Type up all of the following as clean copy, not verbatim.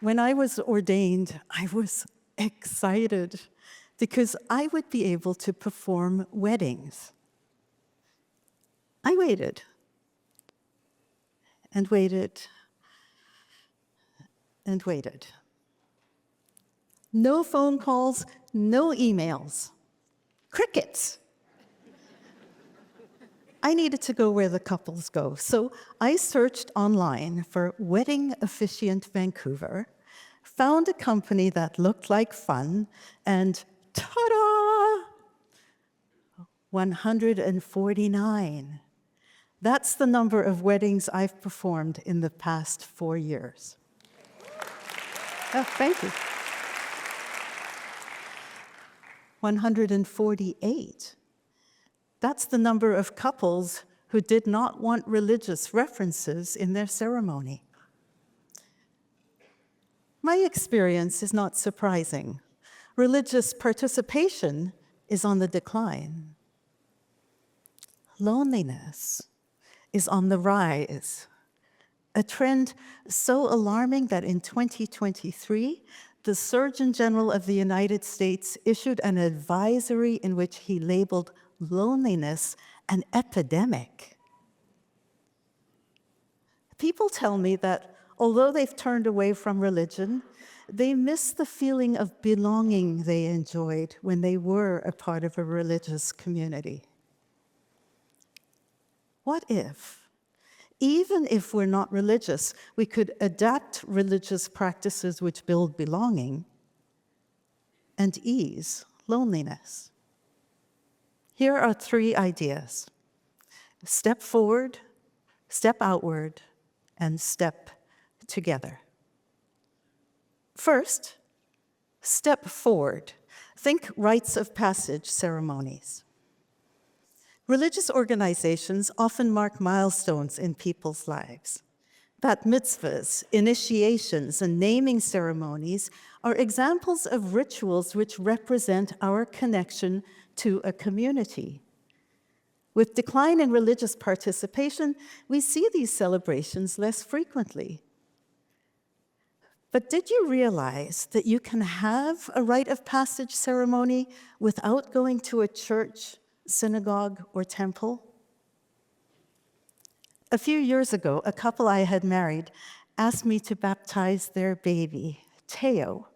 When I was ordained, I was excited because I would be able to perform weddings. I waited and waited and waited. No phone calls, no emails. Crickets. I needed to go where the couples go, so I searched online for Wedding Officiant Vancouver, found a company that looked like fun, and ta-da! 149. That's the number of weddings I've performed in the past 4 years. Oh, thank you. 148. That's the number of couples who did not want religious references in their ceremony. My experience is not surprising. Religious participation is on the decline. Loneliness is on the rise, a trend so alarming that in 2023, the Surgeon General of the United States issued an advisory in which he labeled loneliness an epidemic. People tell me that although they've turned away from religion, they miss the feeling of belonging they enjoyed when they were a part of a religious community. What if, even if we're not religious, we could adapt religious practices which build belonging and ease loneliness? Here are 3 ideas: step forward, step outward, and step together. First, step forward. Think rites of passage ceremonies. Religious organizations often mark milestones in people's lives. Bat mitzvahs, initiations, and naming ceremonies are examples of rituals which represent our connection to a community. With decline in religious participation, we see these celebrations less frequently. But did you realize that you can have a rite of passage ceremony without going to a church, synagogue, or temple? A few years ago, a couple I had married asked me to baptize their baby, Theo,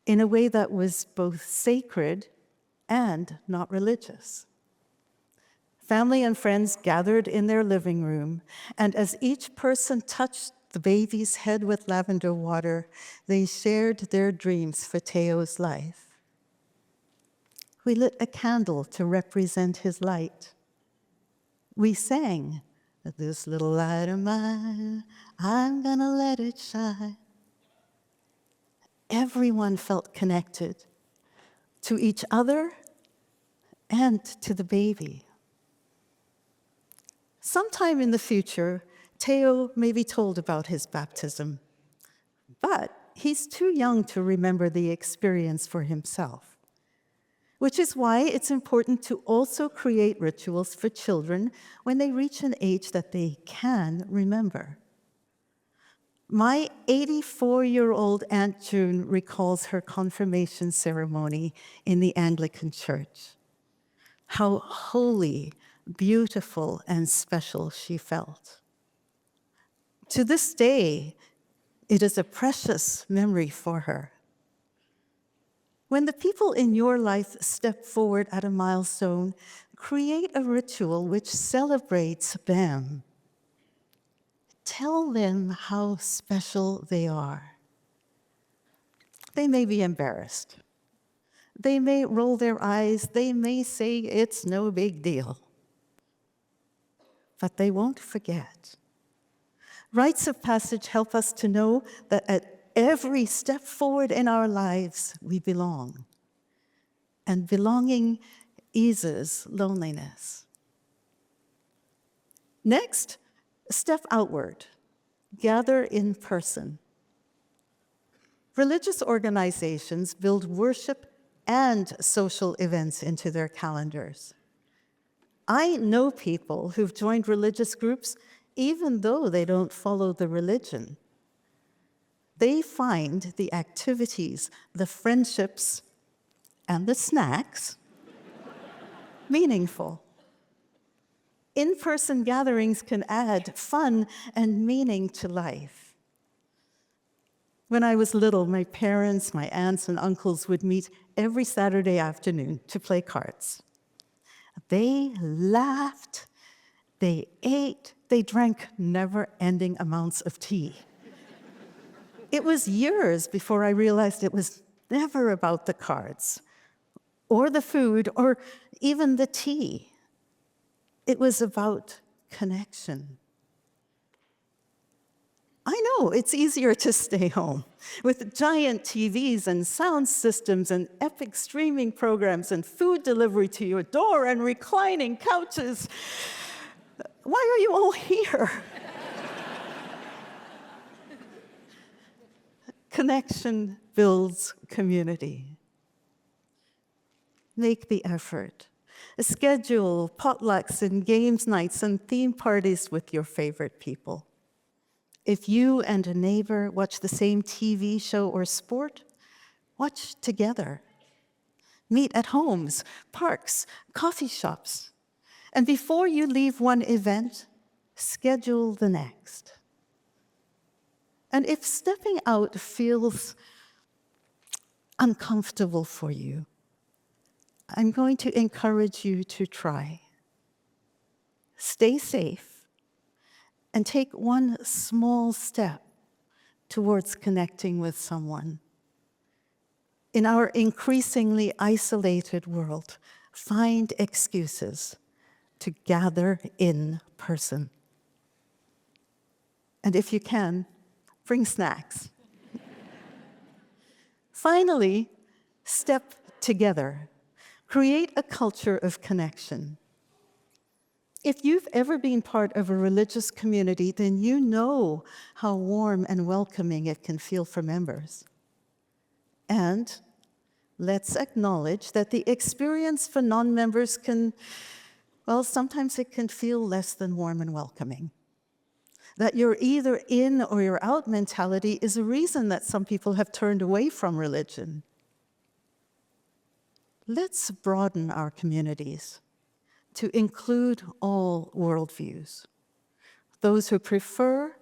in a way that was both sacred and not religious. Family and friends gathered in their living room, and as each person touched the baby's head with lavender water, they shared their dreams for Theo's life. We lit a candle to represent his light. We sang, "This little light of mine, I'm gonna let it shine." Everyone felt connected to each other and to the baby. Sometime in the future, Theo may be told about his baptism, but he's too young to remember the experience for himself, which is why it's important to also create rituals for children when they reach an age that they can remember. My 84-year-old Aunt June recalls her confirmation ceremony in the Anglican Church. How holy, beautiful, and special she felt. To this day, it is a precious memory for her. When the people in your life step forward at a milestone, create a ritual which celebrates them. Tell them how special they are. They may be embarrassed. They may roll their eyes. They may say it's no big deal. But they won't forget. Rites of passage help us to know that at every step forward in our lives, we belong. And belonging eases loneliness. Next, step outward. Gather in person. Religious organizations build worship and social events into their calendars. I know people who've joined religious groups even though they don't follow the religion. They find the activities, the friendships, and the snacks meaningful. In-person gatherings can add fun and meaning to life. When I was little, my parents, my aunts, and uncles would meet every Saturday afternoon to play cards. They laughed, they ate, they drank never-ending amounts of tea. It was years before I realized it was never about the cards, or the food, or even the tea. It was about connection. I know it's easier to stay home with giant TVs and sound systems and epic streaming programs and food delivery to your door and reclining couches. Why are you all here? Connection builds community. Make the effort. Schedule potlucks and games nights and theme parties with your favorite people. If you and a neighbor watch the same TV show or sport, watch together. Meet at homes, parks, coffee shops. And before you leave one event, schedule the next. And if stepping out feels uncomfortable for you, I'm going to encourage you to try. Stay safe and take one small step towards connecting with someone. In our increasingly isolated world, find excuses to gather in person. And if you can, bring snacks. Finally, step together. Create a culture of connection. If you've ever been part of a religious community, then you know how warm and welcoming it can feel for members. And let's acknowledge that the experience for non-members can, well, sometimes it can feel less than warm and welcoming. That you're either in or you're out mentality is a reason that some people have turned away from religion. Let's broaden our communities to include all worldviews, those who prefer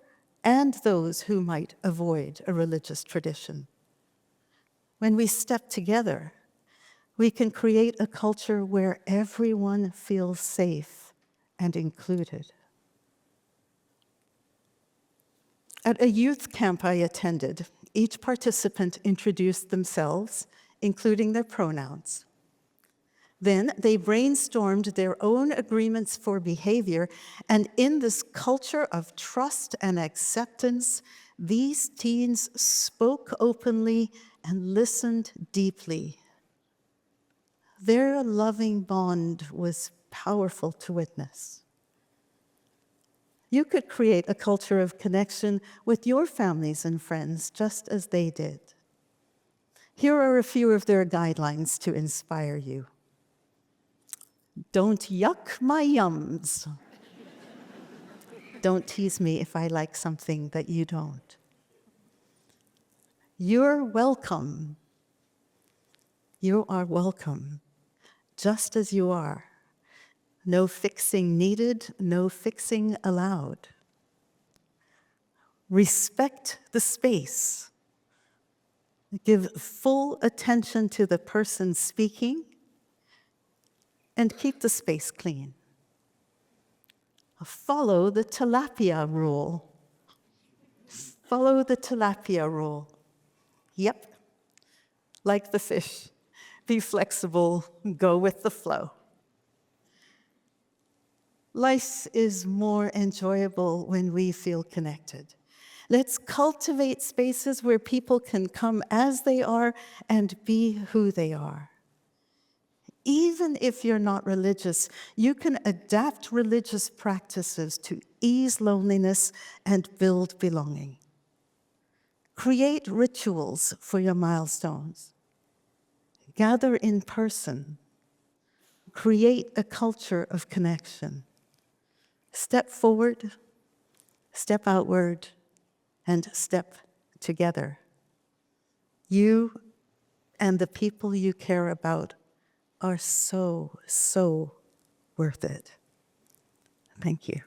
and those who might avoid a religious tradition. When we step together, we can create a culture where everyone feels safe and included. At a youth camp I attended, each participant introduced themselves, including their pronouns. Then they brainstormed their own agreements for behavior, and in this culture of trust and acceptance, these teens spoke openly and listened deeply. Their loving bond was powerful to witness. You could create a culture of connection with your families and friends just as they did. Here are a few of their guidelines to inspire you. Don't yuck my yums. Don't tease me if I like something that you don't. You're welcome. You are welcome, just as you are. No fixing needed, no fixing allowed. Respect the space. Give full attention to the person speaking and keep the space clean. Follow the tilapia rule. Follow the tilapia rule. Yep, like the fish. Be flexible, go with the flow. Life is more enjoyable when we feel connected. Let's cultivate spaces where people can come as they are and be who they are. Even if you're not religious, you can adapt religious practices to ease loneliness and build belonging. Create rituals for your milestones. Gather in person. Create a culture of connection. Step forward, step outward, and step together. You and the people you care about are so, so worth it. Thank you.